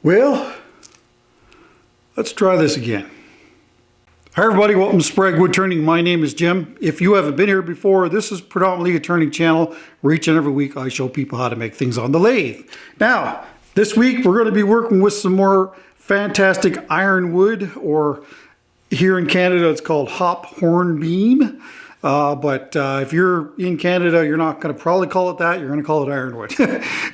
Well, let's try this again. Hi everybody, welcome to Sprague Woodturning. My name is Jim. If you haven't been here before, this is predominantly a turning channel where each and every week I show people how to make things on the lathe. Now, this week we're going to be working with some more fantastic ironwood, or here in Canada it's called hop horn beam. But if you're in Canada, you're not going to probably call it that. You're going to call it ironwood.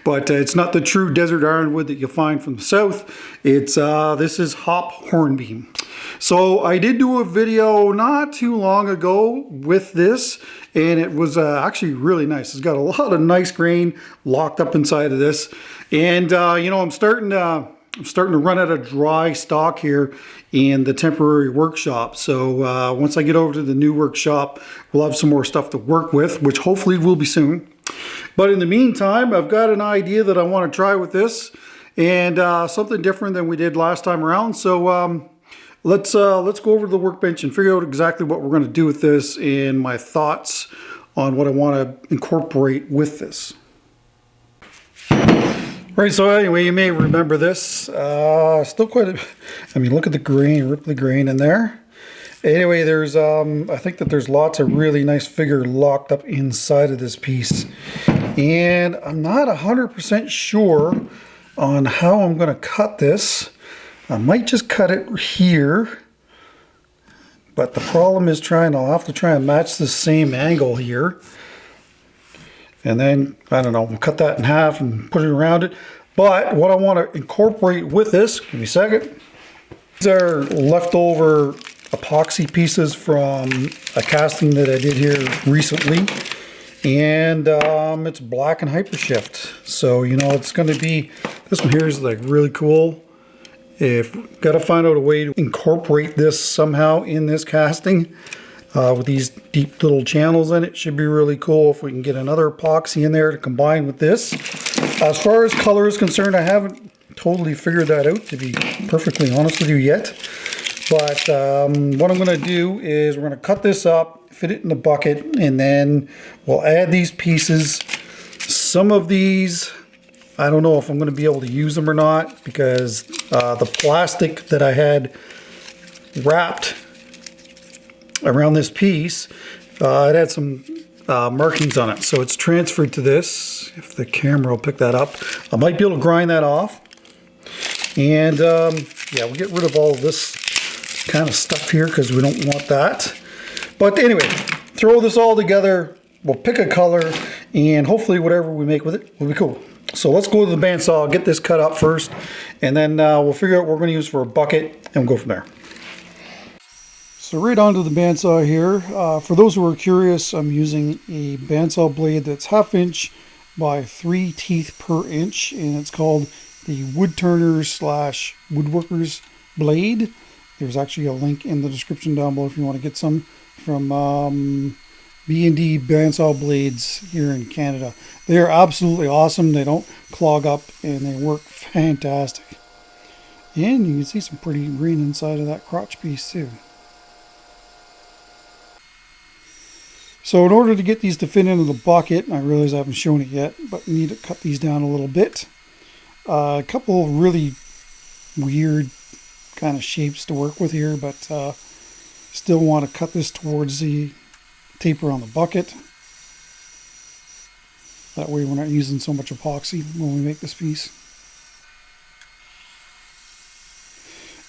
But it's not the true desert ironwood that you'll find from the south. It's this is hop hornbeam. So I did do a video not too long ago with this, and it was actually really nice. It's got a lot of nice grain locked up inside of this. And you know, I'm starting to run out of dry stock here in the temporary workshop. So once I get over to the new workshop, we'll have some more stuff to work with, which hopefully will be soon. But in the meantime, I've got an idea that I want to try with this, and something different than we did last time around. So let's go over to the workbench and figure out exactly what we're going to do with this and my thoughts on what I want to incorporate with this. Right, so anyway, you may remember this. Still quite a, I mean, look at the grain, rip the grain in there. Anyway, there's, I think that there's lots of really nice figure locked up inside of this piece. And I'm not 100% sure on how I'm going to cut this. I might just cut it here. But the problem is I'll have to try and match the same angle here. And then, I don't know, we'll cut that in half and put it around it. But what I want to incorporate with this, give me a second. These are leftover epoxy pieces from a casting that I did here recently. And it's black and hypershift. So, you know, it's going to be, this one here is like really cool. Got to find out a way to incorporate this somehow in this casting. With these deep little channels in it. Should be really cool if we can get another epoxy in there to combine with this. As far as color is concerned, I haven't totally figured that out, to be perfectly honest with you yet. But what I'm going to do is we're going to cut this up, fit it in the bucket, and then we'll add these pieces. Some of these, I don't know if I'm going to be able to use them or not, because the plastic that I had wrapped around this piece, it had some markings on it, so it's transferred to this. If the camera will pick that up, I might be able to grind that off. And yeah, we'll get rid of all of this kind of stuff here because we don't want that. But anyway, throw this all together, we'll pick a color, and hopefully whatever we make with it will be cool. So let's go to the bandsaw, get this cut up first, and then we'll figure out what we're going to use for a bucket, and we'll go from there. So right onto the bandsaw here. For those who are curious, I'm using a bandsaw blade that's 1/2 inch by 3 teeth per inch, and it's called the Woodturners / Woodworkers blade. There's actually a link in the description down below if you want to get some from B&D bandsaw blades here in Canada. They are absolutely awesome. They don't clog up and they work fantastic. And you can see some pretty green inside of that crotch piece too. So in order to get these to fit into the bucket, and I realize I haven't shown it yet, but I need to cut these down a little bit. A couple of really weird kind of shapes to work with here, but still want to cut this towards the taper on the bucket. That way we're not using so much epoxy when we make this piece.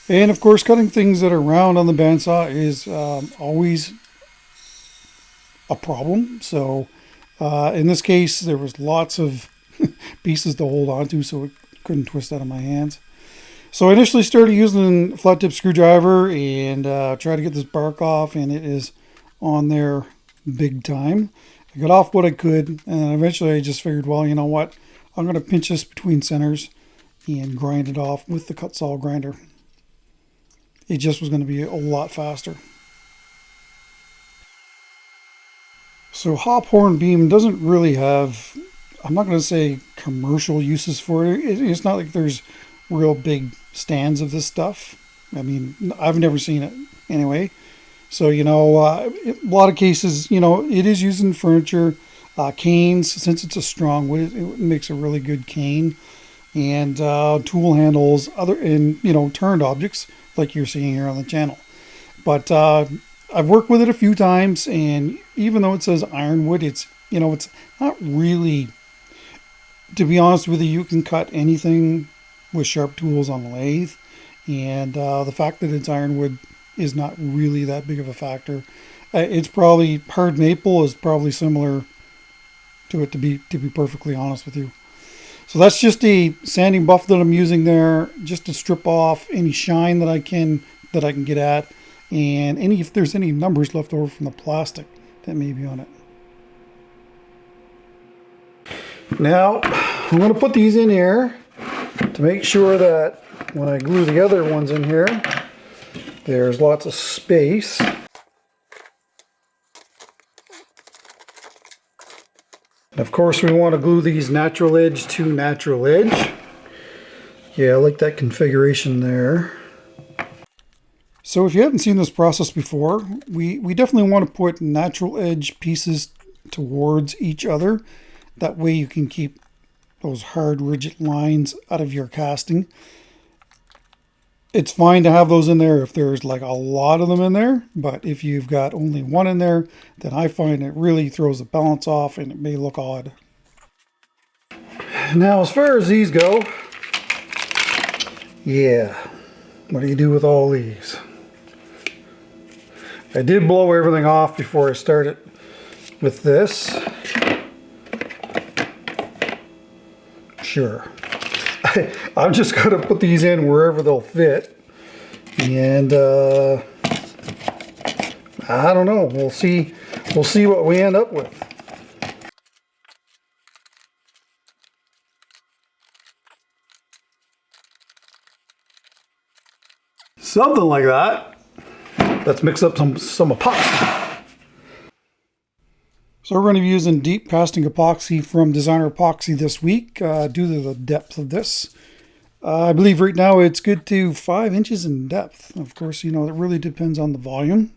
And of course, cutting things that are round on the bandsaw is always a problem. So in this case, there was lots of pieces to hold on to, so it couldn't twist out of my hands. So I initially started using a flat tip screwdriver and tried to get this bark off, and it is on there big time. I got off what I could, and eventually I just figured, well, you know what, I'm going to pinch this between centers and grind it off with the cut saw grinder. It just was going to be a lot faster. So hop horn beam doesn't really have, I'm not going to say commercial uses for it. It's not like there's real big stands of this stuff. I mean, I've never seen it anyway. So, you know, a lot of cases, you know, it is used in furniture. Canes, since it's a strong wood, it makes a really good cane. and tool handles, turned objects like you're seeing here on the channel. But I've worked with it a few times, and even though it says ironwood, it's not really. To be honest with you, you can cut anything with sharp tools on the lathe, and the fact that it's ironwood is not really that big of a factor. It's probably hard maple is probably similar to it, to be perfectly honest with you. So that's just a sanding buff that I'm using there, just to strip off any shine that I can get at, and if there's any numbers left over from the plastic that may be on it. Now I'm going to put these in here to make sure that when I glue the other ones in here, there's lots of space. And of course we want to glue these natural edge to natural edge. Yeah, I like that configuration there. So if you haven't seen this process before, we definitely want to put natural edge pieces towards each other. That way you can keep those hard, rigid lines out of your casting. It's fine to have those in there if there's like a lot of them in there, but if you've got only one in there, then I find it really throws the balance off and it may look odd. Now as far as these go, yeah, what do you do with all these? I did blow everything off before I started with this. Sure. I'm just going to put these in wherever they'll fit. And I don't know. We'll see what we end up with. Something like that. Let's mix up some epoxy. So we're going to be using deep casting epoxy from Designer Epoxy this week due to the depth of this. I believe right now it's good to 5 inches in depth. Of course, it really depends on the volume.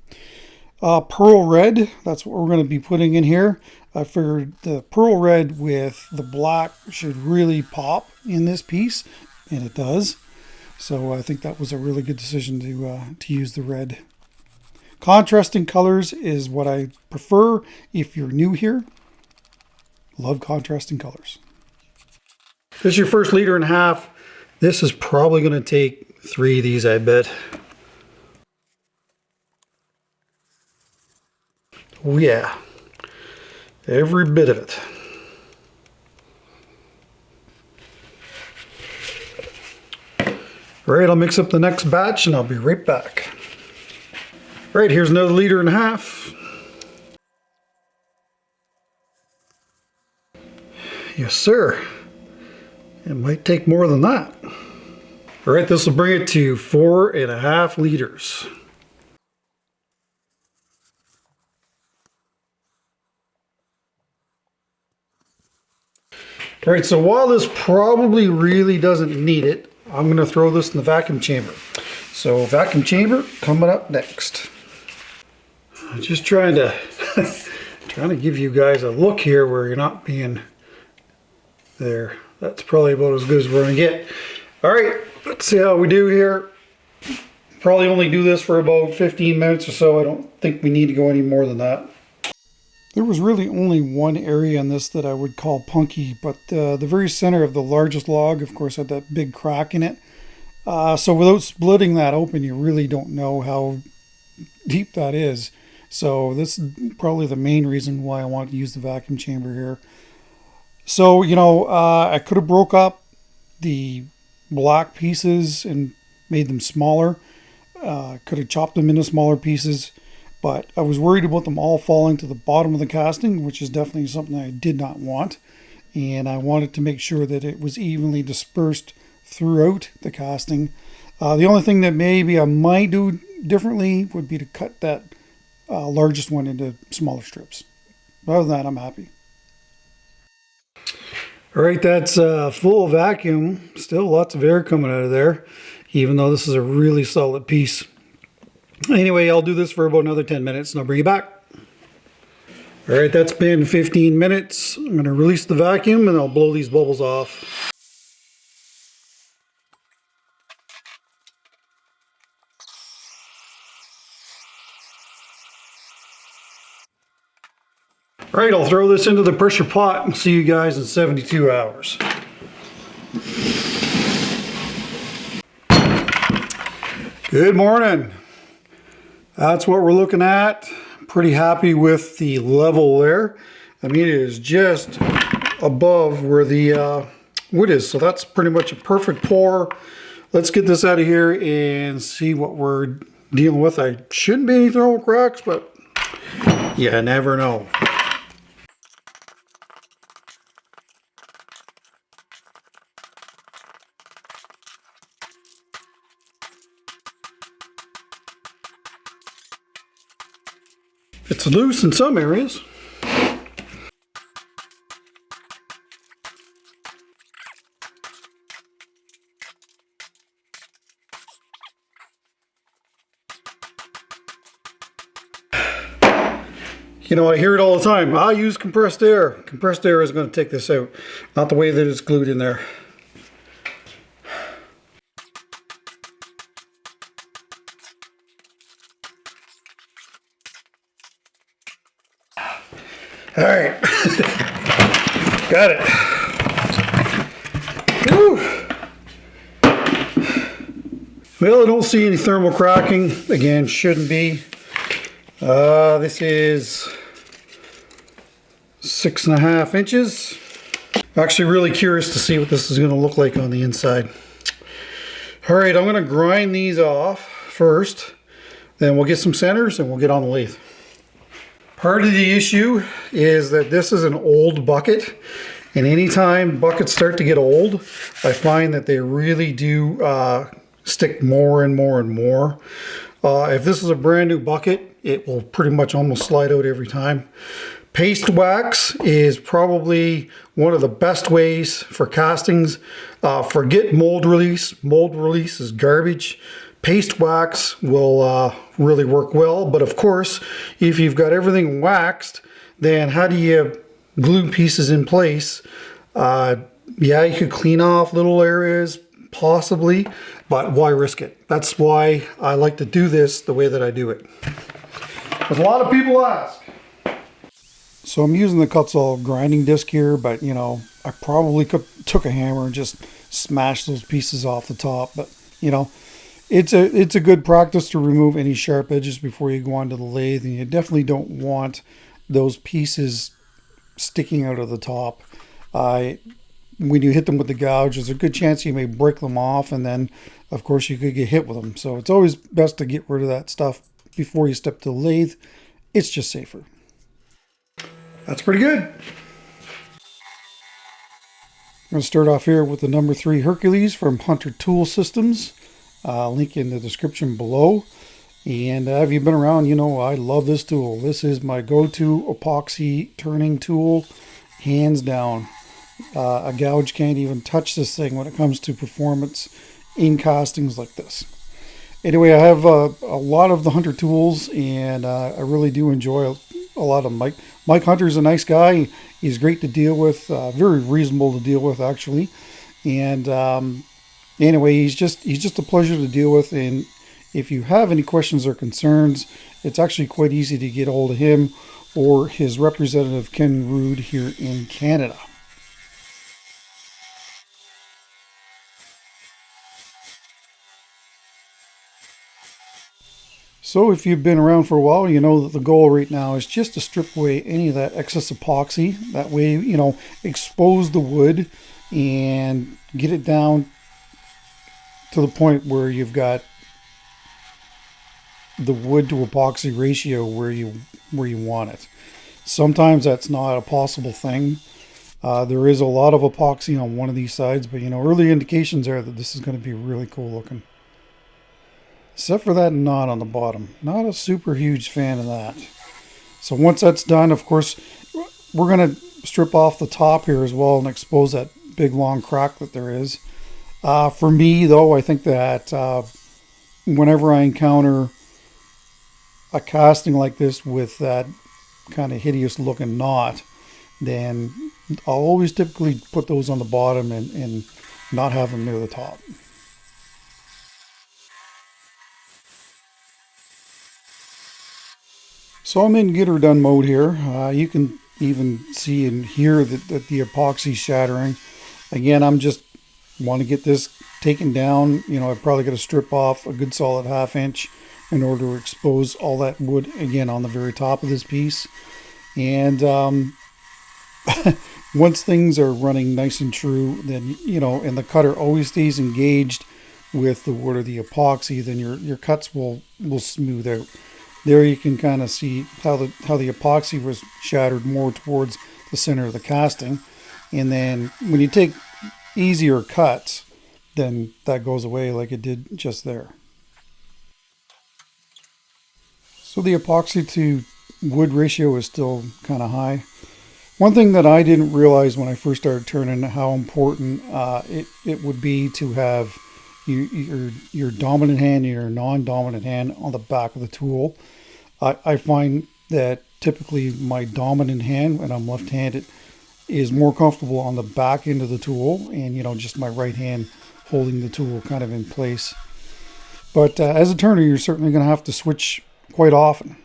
Pearl red, that's what we're going to be putting in here. I figured the pearl red with the black should really pop in this piece, and it does. So I think that was a really good decision to use the red. Contrasting colors is what I prefer if you're new here. Love contrasting colors. This is your first 1.5 liters. This is probably going to take 3 of these, I bet. Oh yeah, every bit of it. All right, I'll mix up the next batch and I'll be right back. All right, here's another 1.5 liters. Yes, sir. It might take more than that. All right, this will bring it to 4.5 liters. All right, so while this probably really doesn't need it, I'm going to throw this in the vacuum chamber. So vacuum chamber coming up next. I'm just trying to give you guys a look here where you're not being there. That's probably about as good as we're going to get. All right, let's see how we do here. Probably only do this for about 15 minutes or so. I don't think we need to go any more than that. There was really only one area in this that I would call punky, but the very center of the largest log, of course, had that big crack in it. So without splitting that open, you really don't know how deep that is. So this is probably the main reason why I want to use the vacuum chamber here. So, I could have broke up the black pieces and made them smaller. Could have chopped them into smaller pieces, but I was worried about them all falling to the bottom of the casting, which is definitely something I did not want. And I wanted to make sure that it was evenly dispersed throughout the casting. The only thing that maybe I might do differently would be to cut that largest one into smaller strips. Other than that, I'm happy. All right, that's full vacuum. Still lots of air coming out of there, even though this is a really solid piece. Anyway, I'll do this for about another 10 minutes and I'll bring you back. All right, that's been 15 minutes. I'm going to release the vacuum and I'll blow these bubbles off. All right, I'll throw this into the pressure pot and see you guys in 72 hours. Good morning. That's what we're looking at. Pretty happy with the level there. I mean, it is just above where the wood is, so that's pretty much a perfect pour. Let's get this out of here and see what we're dealing with. I shouldn't be any thermal cracks, but you never know. It's loose in some areas. You know, I hear it all the time. I use compressed air. Compressed air is going to take this out, not the way that it's glued in there. All right, got it. Whew. Well, I don't see any thermal cracking. Again, shouldn't be. This is 6.5 inches. I'm actually really curious to see what this is going to look like on the inside. All right, I'm going to grind these off first. Then we'll get some centers and we'll get on the lathe. Part of the issue is that this is an old bucket, and anytime buckets start to get old, I find that they really do stick more and more and more. If this is a brand new bucket, it will pretty much almost slide out every time. Paste wax is probably one of the best ways for castings. Forget mold release. Mold release is garbage. Paste wax will really work well, but of course, if you've got everything waxed, then how do you glue pieces in place? Yeah, you could clean off little areas, possibly, but why risk it? That's why I like to do this the way that I do it. Because a lot of people ask. So I'm using the Kutzall grinding disc here, but you know, I probably took a hammer and just smashed those pieces off the top, but you know, it's a good practice to remove any sharp edges before you go onto the lathe, and you definitely don't want those pieces sticking out of the top. When you hit them with the gouge, there's a good chance you may break them off, and then of course you could get hit with them. So it's always best to get rid of that stuff before you step to the lathe. It's just safer. That's pretty good. I'm going to start off here with the number 3 Hercules from Hunter Tool Systems. Link in the description below. And if you've been around, you know I love this tool. This is my go-to epoxy turning tool, hands down. A gouge can't even touch this thing when it comes to performance in castings like this. Anyway, I have a lot of the Hunter tools, and I really do enjoy a lot of them. Mike Hunter's a nice guy. He's great to deal with, very reasonable to deal with actually. And anyway, he's just a pleasure to deal with, and if you have any questions or concerns, it's actually quite easy to get a hold of him or his representative Ken Rood here in Canada. So if you've been around for a while, you know that the goal right now is just to strip away any of that excess epoxy. That way, you know, expose the wood and get it down to the point where you've got the wood to epoxy ratio where you want it. Sometimes that's not a possible thing. There is a lot of epoxy on one of these sides, but you know, early indications are that this is going to be really cool looking. Except for that knot on the bottom. Not a super huge fan of that. So once that's done, of course, we're going to strip off the top here as well and expose that big long crack that there is. For me, though, I think that whenever I encounter a casting like this with that kind of hideous looking knot, then I'll always typically put those on the bottom and not have them near the top. So I'm in get her done mode here. You can even see and hear that the epoxy shattering. Again, I'm just want to get this taken down. You know, I've probably got to strip off a good solid 1/2 inch in order to expose all that wood again on the very top of this piece. And once things are running nice and true, then, you know, and the cutter always stays engaged with the wood or the epoxy, then your cuts will smooth out. There you can kind of see how the epoxy was shattered more towards the center of the casting. And then when you take easier cuts, then that goes away like it did just there. So the epoxy to wood ratio is still kind of high. One thing that I didn't realize when I first started turning, how important it would be to have your dominant hand and your non-dominant hand on the back of the tool. I find that typically my dominant hand, and I'm left-handed, is more comfortable on the back end of the tool, and, you know, just my right hand holding the tool kind of in place. But as a turner, you're certainly going to have to switch quite often.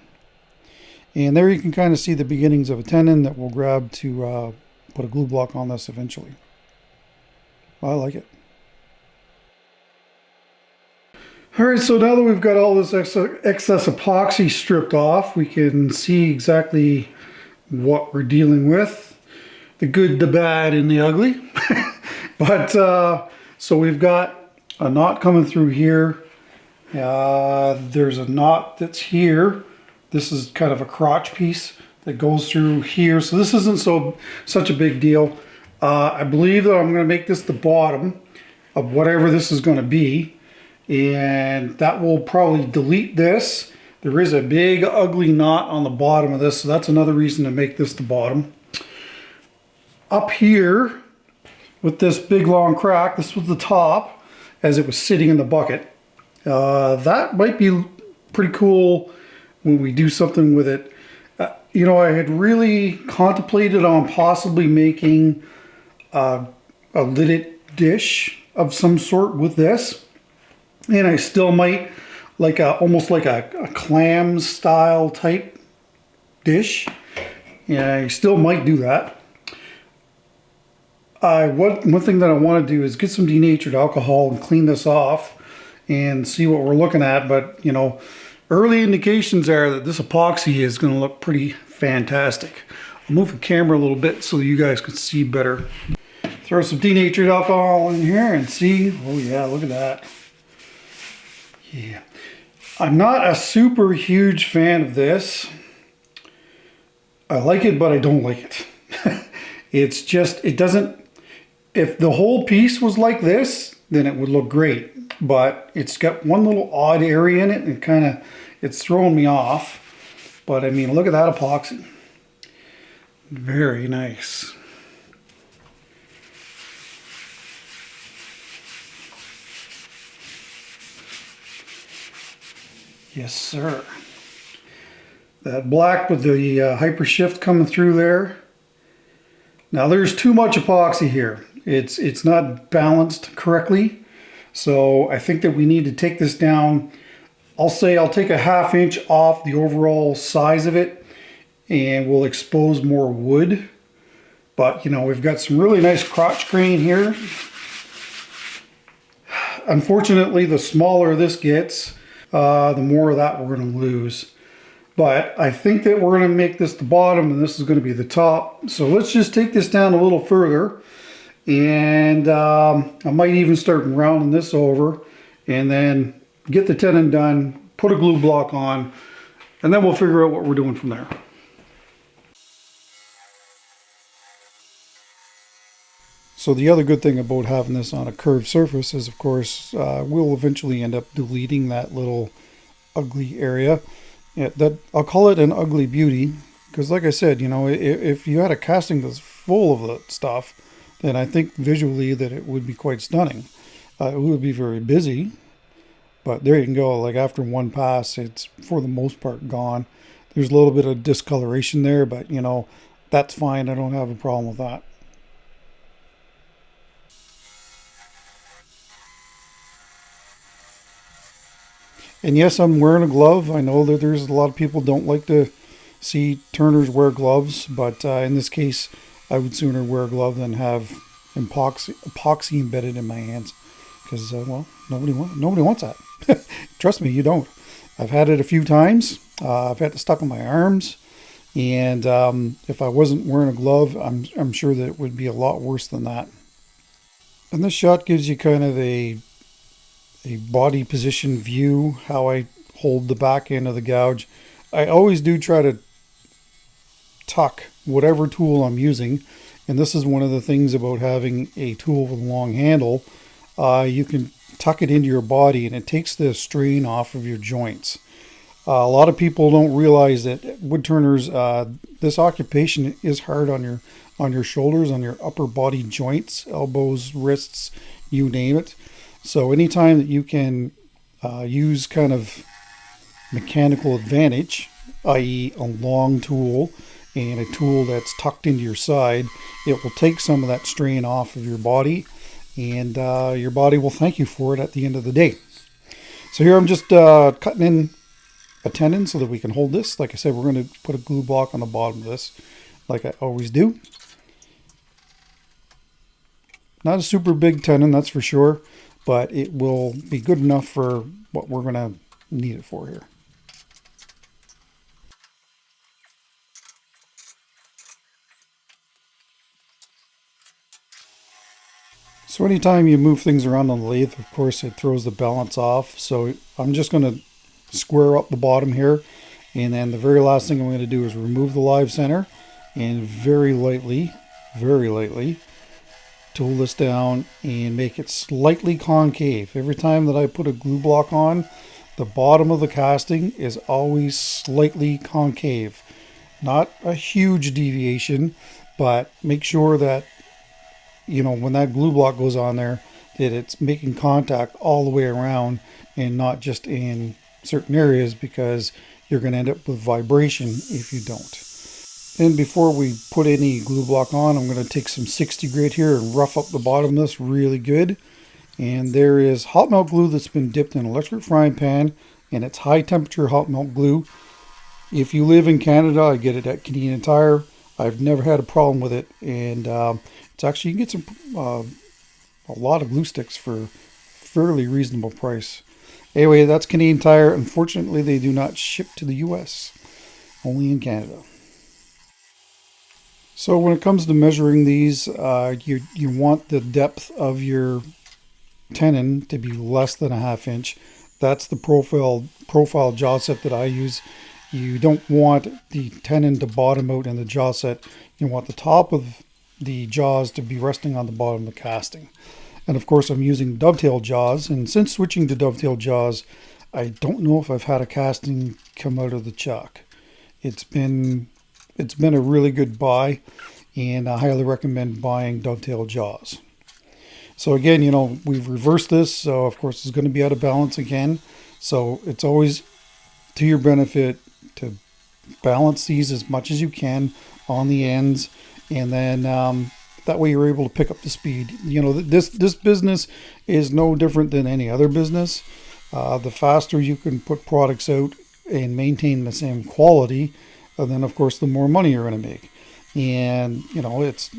And there you can kind of see the beginnings of a tenon that we'll grab to put a glue block on this eventually. I like it. Alright, so now that we've got all this excess epoxy stripped off, we can see exactly what we're dealing with. The good, the bad, and the ugly. But, so we've got a knot coming through here. There's a knot that's here. This is kind of a crotch piece that goes through here. So this isn't such a big deal. I believe that I'm going to make this the bottom of whatever this is going to be. And that will probably delete this. There is a big ugly knot on the bottom of this, so that's another reason to make this the bottom. Up here with this big long crack, this was the top as it was sitting in the bucket. That might be pretty cool when we do something with it. You know, I had really contemplated on possibly making a lidded dish of some sort with this. And I still might, like almost like a clam style type dish. Yeah, I still might do that. One thing that I want to do is get some denatured alcohol and clean this off and see what we're looking at. But, you know, early indications are that this epoxy is going to look pretty fantastic. I'll move the camera a little bit so you guys can see better. Throw some denatured alcohol in here and see. Oh yeah, look at that. Yeah, I'm not a super huge fan of this. I like it, but I don't like it. It's just, it doesn't, if the whole piece was like this, then it would look great. But it's got one little odd area in it, and it's throwing me off. But I mean, look at that epoxy. Very nice. Yes, sir. That black with the hyper shift coming through there. Now there's too much epoxy here. It's not balanced correctly. So I think that we need to take this down. I'll say I'll take a 1/2 inch off the overall size of it, and we'll expose more wood. But, you know, we've got some really nice crotch grain here. Unfortunately, the smaller this gets, the more of that we're going to lose. But I think that we're going to make this the bottom and this is going to be the top. So let's just take this down a little further. And I might even start rounding this over and then get the tenon done, put a glue block on, and then we'll figure out what we're doing from there. So the other good thing about having this on a curved surface is, of course, we'll eventually end up deleting that little ugly area. Yeah, I'll call it an ugly beauty, because like I said, you know, if you had a casting that's full of the stuff, then I think visually that it would be quite stunning. It would be very busy, but there you can go. Like after one pass, it's for the most part gone. There's a little bit of discoloration there, but you know, that's fine. I don't have a problem with that. And yes, I'm wearing a glove. I know that there's a lot of people don't like to see turners wear gloves, but in this case, I would sooner wear a glove than have epoxy embedded in my hands, because well, nobody wants that. Trust me, you don't. I've had it a few times. I've had it stuck on my arms, and if I wasn't wearing a glove, I'm sure that it would be a lot worse than that. And this shot gives you kind of a body position view, how I hold the back end of the gouge. I always do try to tuck whatever tool I'm using, and this is one of the things about having a tool with a long handle. You can tuck it into your body and it takes the strain off of your joints. A lot of people don't realize that wood turners, this occupation is hard on your shoulders, on your upper body joints, elbows, wrists, you name it. So anytime that you can use kind of mechanical advantage, i.e. a long tool and a tool that's tucked into your side, it will take some of that strain off of your body, and your body will thank you for it at the end of the day. So here I'm just cutting in a tenon so that we can hold this. Like I said, we're going to put a glue block on the bottom of this, like I always do. Not a super big tenon, that's for sure, but it will be good enough for what we're going to need it for here. So anytime you move things around on the lathe, of course, it throws the balance off. So I'm just going to square up the bottom here. And then the very last thing I'm going to do is remove the live center and very lightly, tool this down and make it slightly concave. Every time that I put a glue block on, the bottom of the casting is always slightly concave. Not a huge deviation, but make sure that, you know, when that glue block goes on there, that it's making contact all the way around and not just in certain areas, because you're going to end up with vibration if you don't. And before we put any glue block on, I'm going to take some 60 grit here and rough up the bottom of this really good. And there is hot melt glue that's been dipped in an electric frying pan, and it's high temperature hot melt glue. If you live in Canada, I get it at Canadian Tire. I've never had a problem with it, and it's actually, you can get some a lot of glue sticks for fairly reasonable price. Anyway, that's Canadian Tire. Unfortunately, they do not ship to the US, only in Canada. So when it comes to measuring these, you want the depth of your tenon to be less than a 1/2 inch. That's the profile jaw set that I use. You don't want the tenon to bottom out in the jaw set. You want the top of the jaws to be resting on the bottom of the casting. And of course, I'm using dovetail jaws, and since switching to dovetail jaws, I don't know if I've had a casting come out of the chuck. It's been a really good buy, and I highly recommend buying dovetail jaws. So again, you know, we've reversed this, so of course it's going to be out of balance again. So it's always to your benefit to balance these as much as you can on the ends, and then that way you're able to pick up the speed. You know, this business is no different than any other business. The faster you can put products out and maintain the same quality, then of course the more money you're going to make. And you know, it's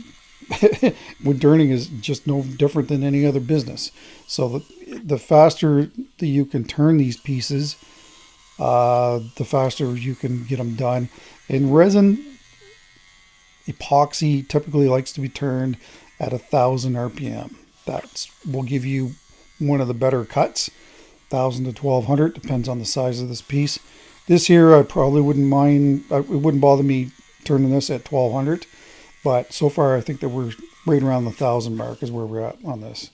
woodturning is just no different than any other business. So the faster that you can turn these pieces, the faster you can get them done. And resin, epoxy typically likes to be turned at 1,000 RPM. That will give you one of the better cuts. 1,000 to 1,200 depends on the size of this piece. This here, I probably wouldn't mind. It wouldn't bother me turning this at 1,200, but so far I think that we're right around the 1,000 mark is where we're at on this.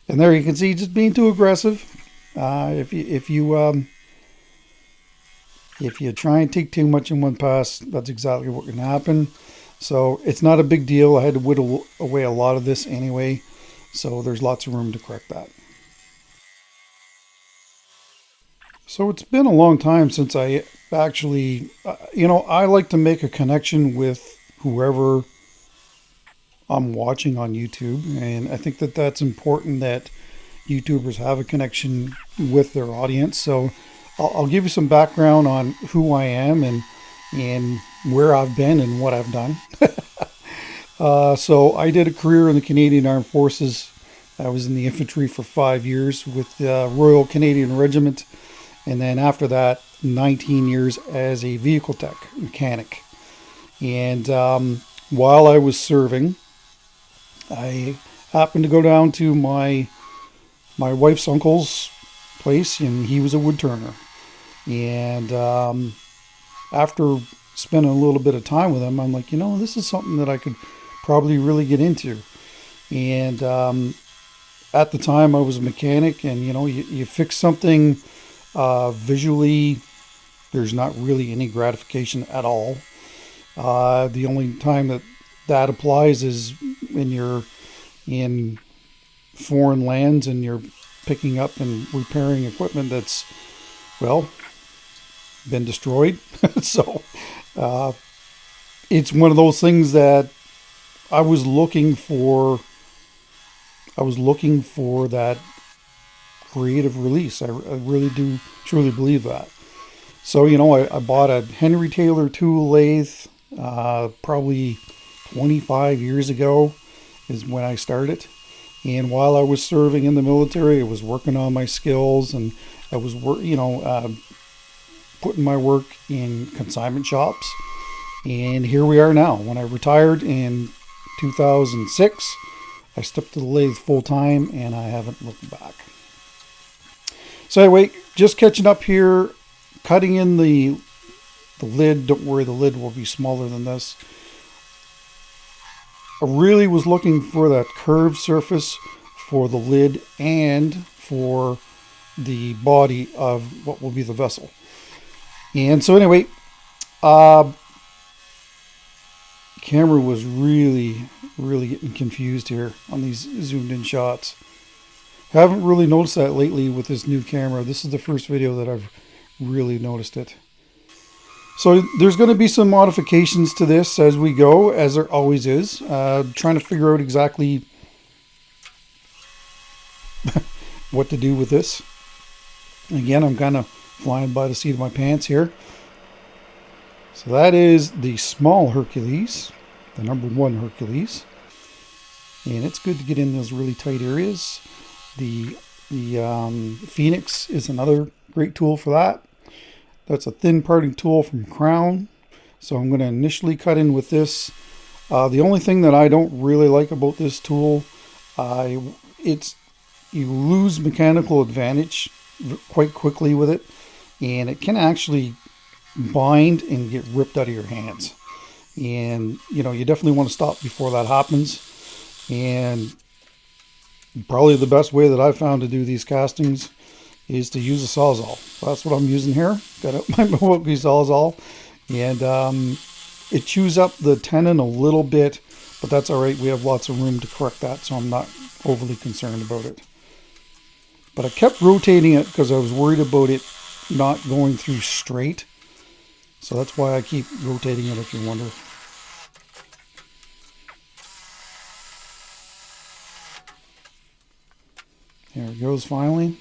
And there you can see, just being too aggressive. If you try and take too much in one pass, that's exactly what can happen. So it's not a big deal. I had to whittle away a lot of this anyway, so there's lots of room to correct that. So it's been a long time since I actually, you know, I like to make a connection with whoever I'm watching on YouTube, and I think that that's important, that YouTubers have a connection with their audience. So I'll give you some background on who I am and what I do. So I'm a and where I've been and what I've done. So I did a career in the Canadian Armed Forces. I was in the infantry for 5 years with the Royal Canadian Regiment. And then after that, 19 years as a vehicle tech mechanic. And while I was serving, I happened to go down to my wife's uncle's place, and he was a wood turner. And after spending a little bit of time with him, I'm like, this is something that I could probably really get into. And at the time, I was a mechanic, and you fix something visually, there's not really any gratification at all. The only time that applies is when you're in foreign lands and you're picking up and repairing equipment that's, well, been destroyed. So it's one of those things that I was looking for that creative release. I really do truly believe that. So, I bought a Henry Taylor tool lathe probably 25 years ago is when I started. And while I was serving in the military, I was working on my skills, and I was putting my work in consignment shops. And here we are now. When I retired in 2006, I stepped to the lathe full time, and I haven't looked back. So anyway, just catching up here, cutting in the lid. Don't worry, the lid will be smaller than this. I really was looking for that curved surface for the lid and for the body of what will be the vessel. And so anyway, camera was really getting confused here on these zoomed in shots. Haven't really noticed that lately with this new camera. This is the first video that I've really noticed it. So there's going to be some modifications to this as we go, as there always is. Trying to figure out exactly what to do with this. Again, I'm kind of flying by the seat of my pants here. So that is the small Hercules, the number 1 Hercules. And it's good to get in those really tight areas. The Phoenix is another great tool for that. That's a thin parting tool from Crown. So I'm going to initially cut in with this. The only thing that I don't really like about this tool, you lose mechanical advantage quite quickly with it. And it can actually bind and get ripped out of your hands. And, you definitely want to stop before that happens. And probably the best way that I've found to do these castings is to use a Sawzall. So that's what I'm using here. Got out my Milwaukee Sawzall, and it chews up the tenon a little bit, but that's all right. We have lots of room to correct that, so I'm not overly concerned about it. But I kept rotating it because I was worried about it not going through straight. So that's why I keep rotating it, if you wonder. There it goes finally.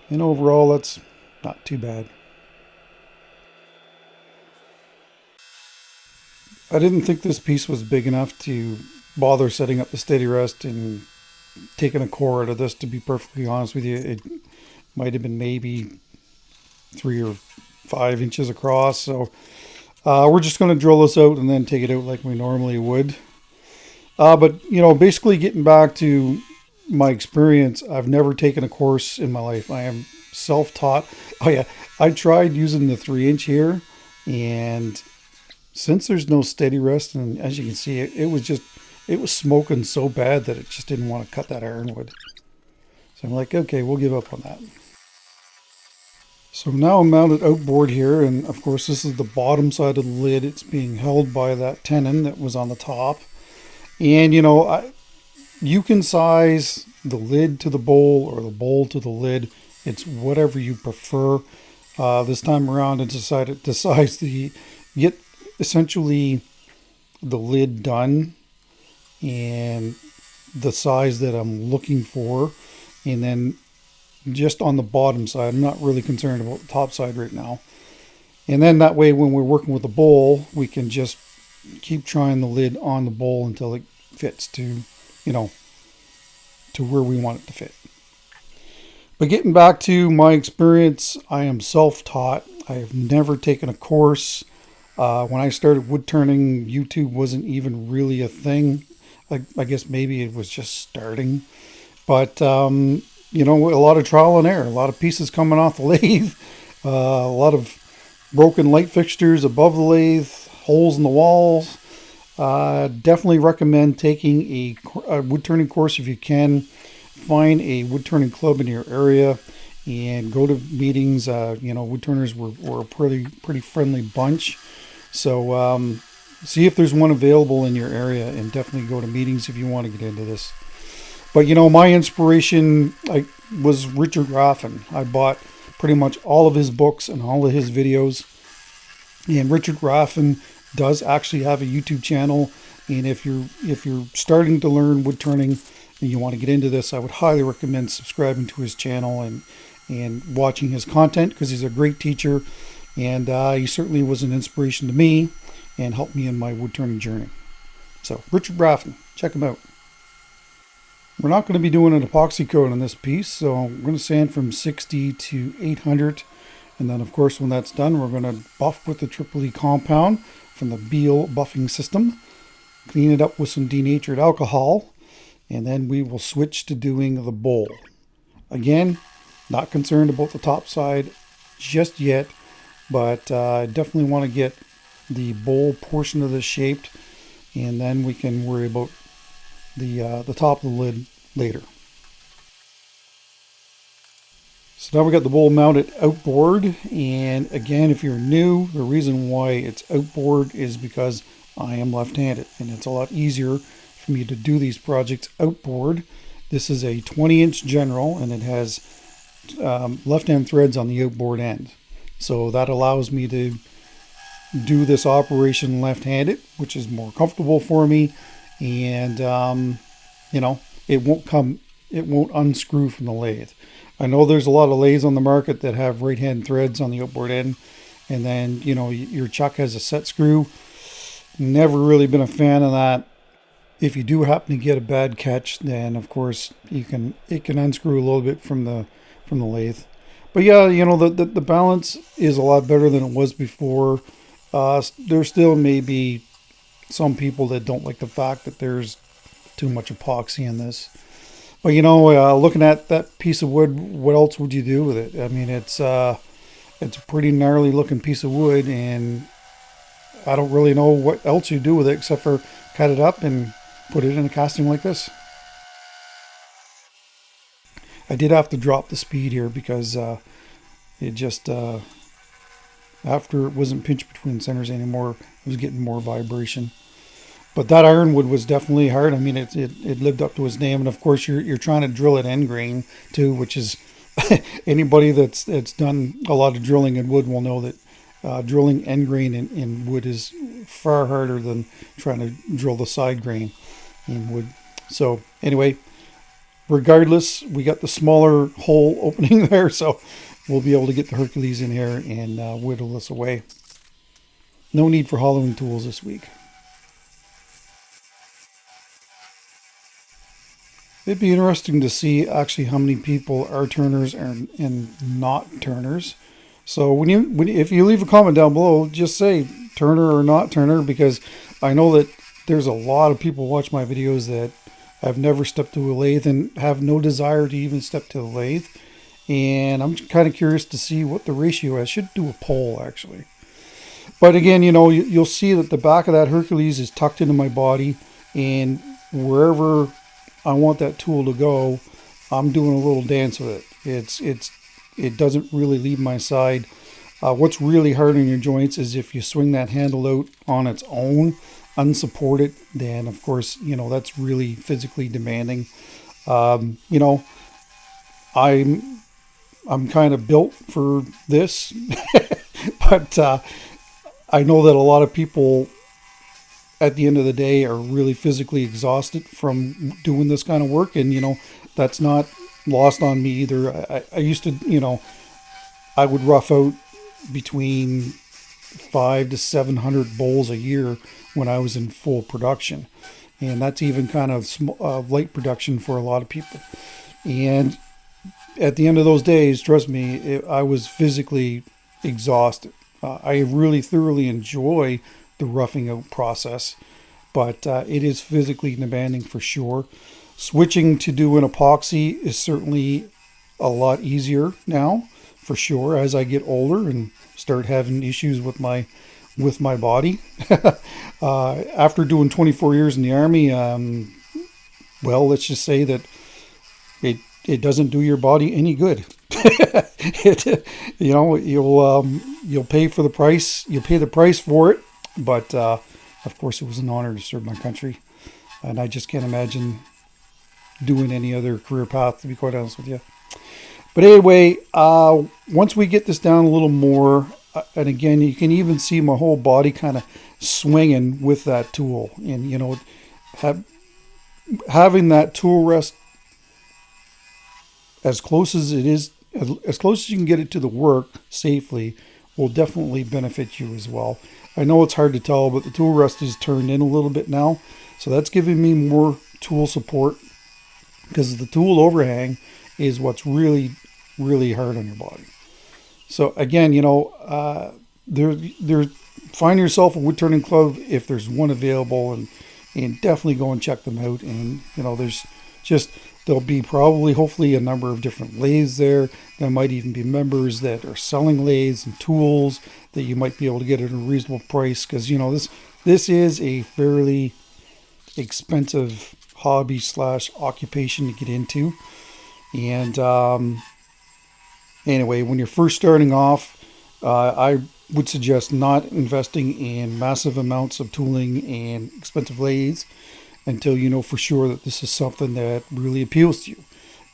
And overall, that's not too bad. I didn't think this piece was big enough to bother setting up the steady rest and taking a core out of this, to be perfectly honest with you. It might have been maybe 3 or 5 inches across. So we're just going to drill this out and then take it out like we normally would. But, basically getting back to my experience, I've never taken a course in my life. I am self-taught. Oh yeah, I tried using the 3-inch here, and since there's no steady rest, and as you can see, it was smoking so bad that it just didn't want to cut that ironwood. So I'm like, okay, we'll give up on that. So now I'm mounted outboard here, and of course this is the bottom side of the lid. It's being held by that tenon that was on the top. And you can size the lid to the bowl or the bowl to the lid. It's whatever you prefer. This time around, I decided to size get essentially the lid done and the size that I'm looking for. And then just on the bottom side, I'm not really concerned about the top side right now. And then that way when we're working with the bowl, we can just keep trying the lid on the bowl until it fits to, you know, to where we want it to fit. But getting back to my experience, I am self-taught. I have never taken a course. When I started wood turning, YouTube wasn't even really a thing. I guess maybe it was just starting. But, you know, a lot of trial and error, a lot of pieces coming off the lathe, a lot of broken light fixtures above the lathe, holes in the walls. Definitely recommend taking a wood turning course if you can. Find a wood turning club in your area and go to meetings. You know, wood turners were a pretty friendly bunch. So see if there's one available in your area, and definitely go to meetings if you want to get into this. But you know, my inspiration was Richard Raffin. I bought pretty much all of his books and all of his videos. And Richard Raffin does actually have a YouTube channel. And if you're starting to learn wood turning and you want to get into this, I would highly recommend subscribing to his channel and watching his content, because he's a great teacher, and he certainly was an inspiration to me and helped me in my wood turning journey. So Richard Raffin, check him out. We're not going to be doing an epoxy coat on this piece, so we're going to sand from 60 to 800, and then of course when that's done, we're going to buff with the Triple E compound from the Beal buffing system, clean it up with some denatured alcohol, and then we will switch to doing the bowl. Again, not concerned about the top side just yet, but I definitely want to get the bowl portion of this shaped, and then we can worry about the top of the lid later. So now we got the bowl mounted outboard, and again, if you're new, the reason why it's outboard is because I am left-handed, and it's a lot easier for me to do these projects outboard. This is a 20-inch general, and it has left-hand threads on the outboard end, so that allows me to do this operation left-handed, which is more comfortable for me. And you know, it won't unscrew from the lathe. I know there's a lot of lathes on the market that have right hand threads on the outboard end, and then you know your chuck has a set screw. Never really been a fan of that. If you do happen to get a bad catch, then of course it can unscrew a little bit from the lathe. But yeah, you know, the balance is a lot better than it was before. There still may be some people that don't like the fact that there's too much epoxy in this. But you know, looking at that piece of wood, what else would you do with it? I mean, it's a pretty gnarly looking piece of wood, and I don't really know what else you do with it except for cut it up and put it in a casting like this. I did have to drop the speed here because it just after it wasn't pinched between centers anymore, it was getting more vibration. But that ironwood was definitely hard. I mean, it lived up to its name, and of course you're trying to drill it end grain too, which is anybody that's done a lot of drilling in wood will know that drilling end grain in wood is far harder than trying to drill the side grain in wood. So anyway, regardless, we got the smaller hole opening there, so we'll be able to get the Hercules in here and whittle this away. No need for hollowing tools this week. It'd be interesting to see actually how many people are turners and not turners. So if you leave a comment down below, just say turner or not turner, because I know that there's a lot of people watch my videos that have never stepped to a lathe and have no desire to even step to the lathe. And I'm kind of curious to see what the ratio is. I should do a poll actually. But again, you know, you'll see that the back of that Hercules is tucked into my body, and wherever I want that tool to go, I'm doing a little dance with it. It doesn't really leave my side. What's really hard on your joints is if you swing that handle out on its own, unsupported, then of course, you know, that's really physically demanding. You know, I'm kind of built for this, but I know that a lot of people at the end of the day are really physically exhausted from doing this kind of work, and you know, that's not lost on me either. I used to, you know, I would rough out between 500 to 700 bowls a year when I was in full production. And that's even kind of light production for a lot of people. And at the end of those days, trust me, I was physically exhausted. I really thoroughly enjoy the roughing out process, but it is physically demanding for sure. Switching to do an epoxy is certainly a lot easier now, for sure, as I get older and start having issues with my body. After doing 24 years in the Army, well, let's just say that it doesn't do your body any good. You'll pay for the price. You'll pay the price for it. But of course, it was an honor to serve my country, and I just can't imagine doing any other career path, to be quite honest with you. But anyway, once we get this down a little more, and again, you can even see my whole body kind of swinging with that tool, and having that tool rest as close as it is, as close as you can get it to the work safely, will definitely benefit you as well. I know it's hard to tell, but the tool rest is turned in a little bit now, so that's giving me more tool support, because the tool overhang is what's really, really hard on your body. So again, find yourself a wood turning club if there's one available, and definitely go and check them out. And there'll be probably, hopefully, a number of different lathes there. There might even be members that are selling lathes and tools that you might be able to get at a reasonable price, because this is a fairly expensive hobby / occupation to get into. And anyway, when you're first starting off, I would suggest not investing in massive amounts of tooling and expensive lathes until you know for sure that this is something that really appeals to you,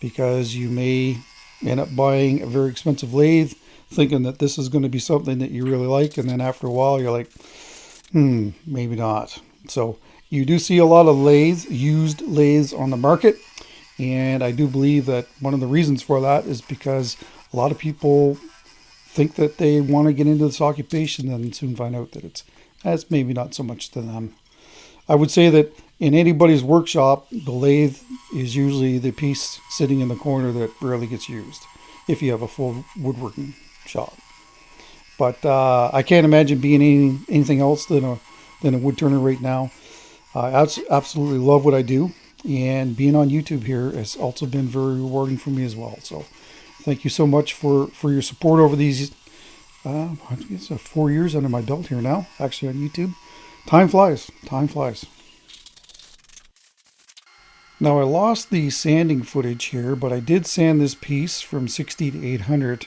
because you may end up buying a very expensive lathe thinking that this is going to be something that you really like, and then after a while you're like, maybe not. So you do see a lot of used lathes on the market, and I do believe that one of the reasons for that is because a lot of people think that they want to get into this occupation and soon find out that that's maybe not so much to them. I would say that in anybody's workshop, the lathe is usually the piece sitting in the corner that rarely gets used, if you have a full woodworking shop. But I can't imagine being anything else than a wood turner right now. I absolutely love what I do, and being on YouTube here has also been very rewarding for me as well. So thank you so much for your support over these, I guess 4 years under my belt here now, actually on YouTube. Time flies. Now, I lost the sanding footage here, but I did sand this piece from 60 to 800.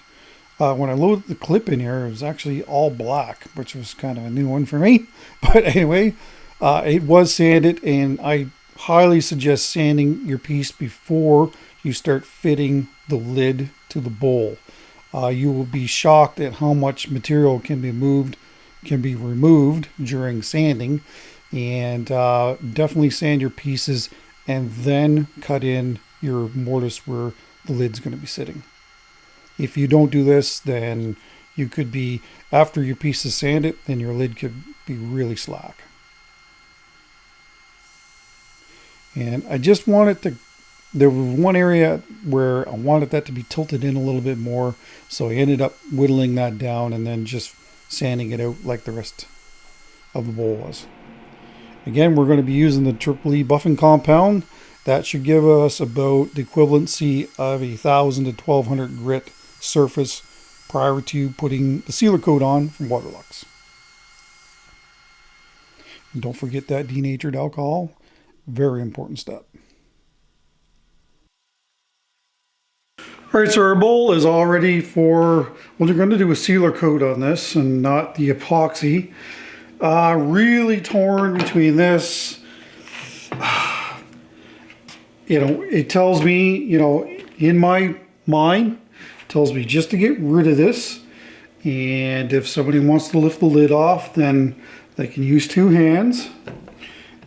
When I loaded the clip in here, it was actually all black, which was kind of a new one for me. But anyway, it was sanded, and I highly suggest sanding your piece before you start fitting the lid to the bowl. You will be shocked at how much material can be removed during sanding, and definitely sand your pieces and then cut in your mortise where the lid's going to be sitting. If you don't do this, then you could be, after your piece is sanded, then your lid could be really slack. And I just wanted to, there was one area where I wanted that to be tilted in a little bit more, so I ended up whittling that down and then just sanding it out like the rest of the bowl was. Again, we're going to be using the Triple E buffing compound. That should give us about the equivalency of 1,000 to 1,200 grit surface prior to putting the sealer coat on from Waterlux. And don't forget that denatured alcohol. Very important step. All right, so our bowl is all ready for, well, they're going to do a sealer coat on this and not the epoxy. Really torn between this. It tells me, in my mind, tells me just to get rid of this. And if somebody wants to lift the lid off, then they can use two hands.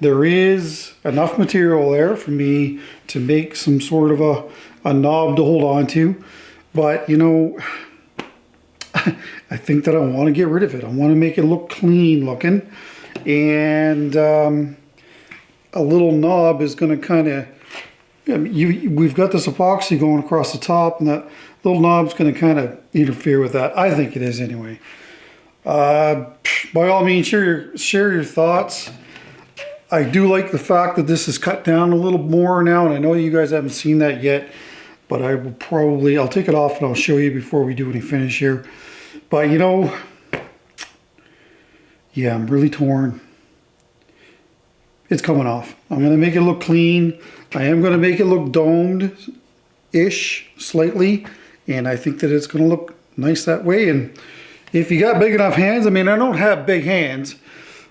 There is enough material there for me to make some sort of a knob to hold on to. But, I think that I want to get rid of it. I want to make it look clean looking. And a little knob is going to kind of, we've got this epoxy going across the top, and that little knob's going to kind of interfere with that. I think it is anyway. By all means, share your thoughts. I do like the fact that this is cut down a little more now, and I know you guys haven't seen that yet, but I will probably, I'll take it off and I'll show you before we do any finish here. But you know, yeah, I'm really torn. It's coming off. I'm going to make it look clean. I am going to make it look domed-ish slightly, and I think that it's going to look nice that way. And if you got big enough hands, I mean, I don't have big hands.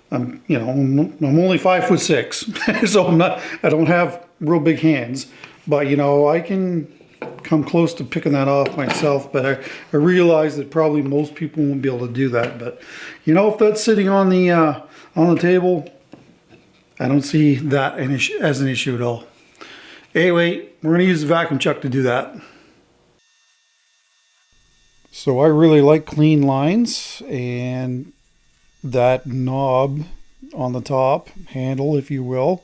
I'm only 5'6", so I don't have real big hands. But you know, I can come close to picking that off myself. But I realize that probably most people won't be able to do that. But you know, if that's sitting on the table, I don't see that as an issue at all. Anyway, we're going to use the vacuum chuck to do that. So I really like clean lines, and that knob on the top, handle if you will,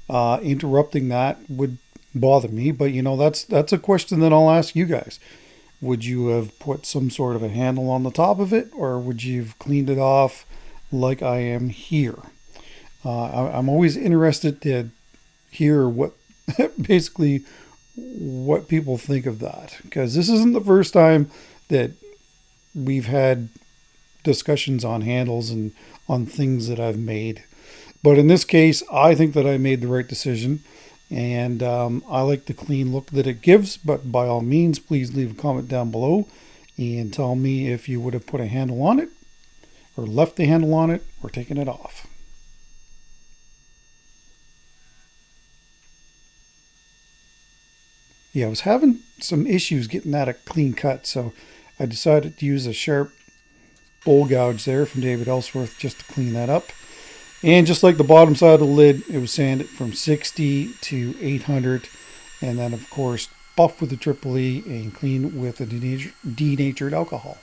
interrupting that would bother me. But you know, that's a question that I'll ask you guys. Would you have put some sort of a handle on the top of it, or would you have cleaned it off like I am here? I'm always interested to hear what basically what people think of that, because this isn't the first time that we've had discussions on handles and on things that I've made. But in this case, I think that I made the right decision, and I like the clean look that it gives. But by all means, please leave a comment down below and tell me if you would have put a handle on it, or left the handle on it, or taken it off. Yeah, I was having some issues getting that a clean cut, so I decided to use a sharp bowl gouge there from David Ellsworth just to clean that up. And just like the bottom side of the lid, it was sanded from 60 to 800, and then of course buffed with the Triple E and cleaned with a denatured alcohol.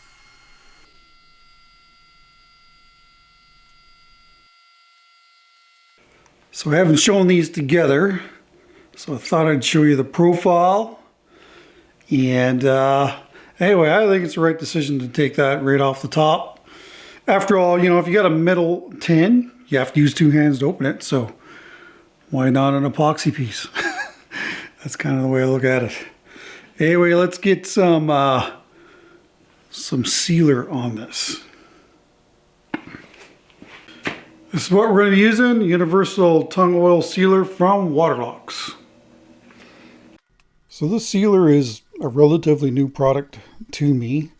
So I haven't shown these together, so I thought I'd show you the profile. And anyway, I think it's the right decision to take that right off the top. After all, you know, if you got a metal tin, you have to use two hands to open it. So why not an epoxy piece? That's kind of the way I look at it. Anyway, let's get some sealer on this. This is what we're going to be using, Universal Tung Oil Sealer from Waterlocks. So this sealer is a relatively new product to me,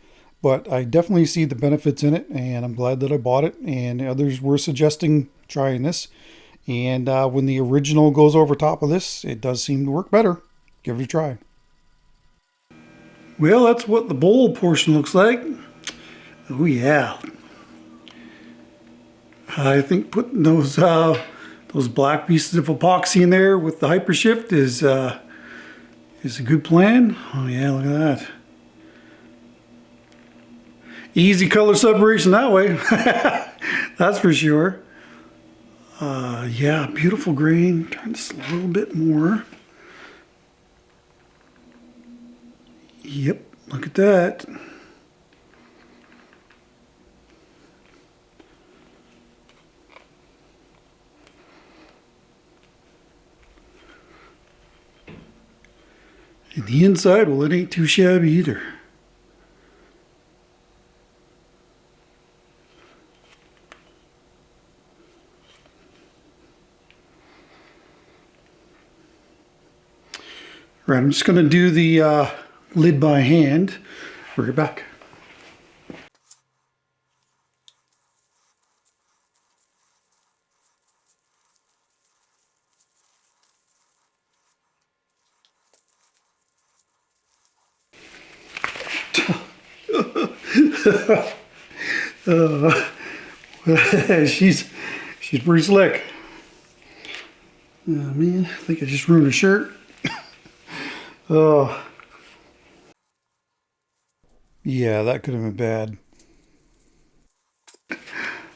but I definitely see the benefits in it, and I'm glad that I bought it, and others were suggesting trying this. And when the original goes over top of this, it does seem to work better. Give it a try. Well, that's what the bowl portion looks like. Oh yeah. I think putting those black pieces of epoxy in there with the hypershift is a good plan. Oh yeah, look at that. Easy color separation that way. That's for sure. Yeah, beautiful grain. Turn this a little bit more. Yep, look at that. And the inside, well, it ain't too shabby either. Right, I'm just going to do the lid by hand. Bring it back. She's pretty slick. Oh man, I think I just ruined her shirt. Oh. Yeah, that could have been bad.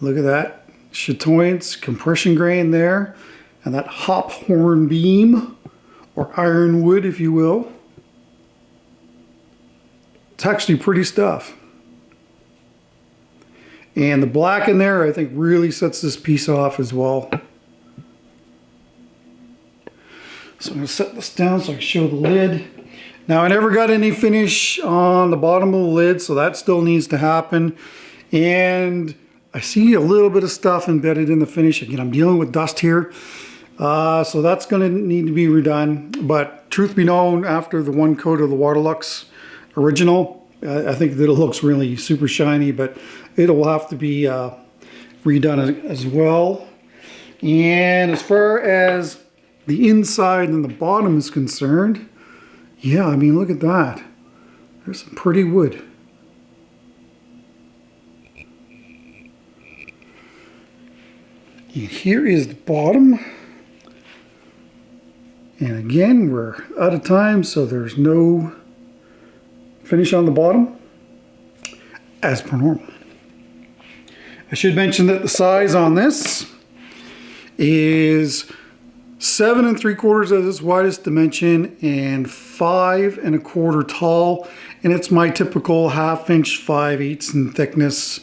Look at that. Chatoyance compression grain there. And that hop horn beam, or ironwood if you will. It's actually pretty stuff. And the black in there I think really sets this piece off as well. So I'm going to set this down so I can show the lid. Now I never got any finish on the bottom of the lid, so that still needs to happen. And I see a little bit of stuff embedded in the finish. Again, I'm dealing with dust here. So that's going to need to be redone. But truth be known, after the one coat of the Waterlux original, I think that it looks really super shiny, but it will have to be redone as well. And as far as the inside and the bottom is concerned, yeah, I mean, look at that. There's some pretty wood. And here is the bottom. And again, we're out of time, so there's no finish on the bottom, as per normal. I should mention that the size on this is 7 3/4 at its widest dimension and 5 1/4 tall, and it's my typical 1/2 inch 5/8 in thickness.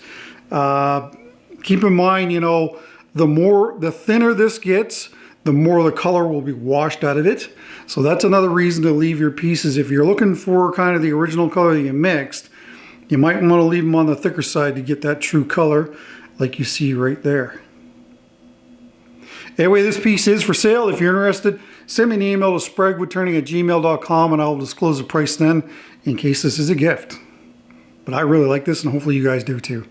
Keep in mind, you know, the thinner this gets, the more the color will be washed out of it. So that's another reason to leave your pieces. If you're looking for kind of the original color that you mixed, you might want to leave them on the thicker side to get that true color like you see right there. Anyway, this piece is for sale. If you're interested, send me an email to spraguewoodturning@gmail.com and I'll disclose the price then in case this is a gift. But I really like this and hopefully you guys do too.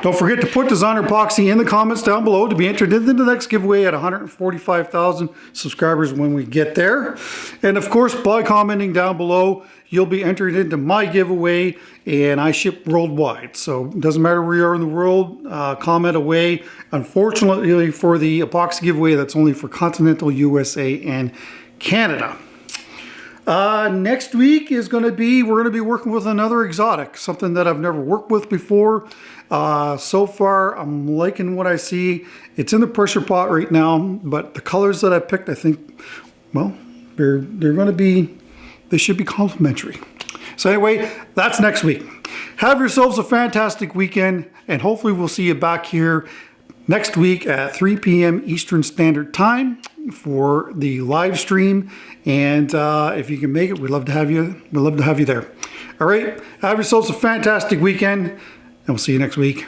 Don't forget to put designer epoxy in the comments down below to be entered into the next giveaway at 145,000 subscribers when we get there. And of course, by commenting down below, you'll be entered into my giveaway, and I ship worldwide. So it doesn't matter where you are in the world, comment away. Unfortunately for the epoxy giveaway, that's only for continental USA and Canada. Next week is going to be, we're going to be working with another exotic, something that I've never worked with before. So far, I'm liking what I see. It's in the pressure pot right now, but the colors that I picked, I think, well, they're going to be, they should be complimentary. So anyway, that's next week. Have yourselves a fantastic weekend, and hopefully we'll see you back here next week at 3 p.m. Eastern Standard Time for the live stream. And if you can make it, we'd love to have you. We'd love to have you there. All right, have yourselves a fantastic weekend, and we'll see you next week.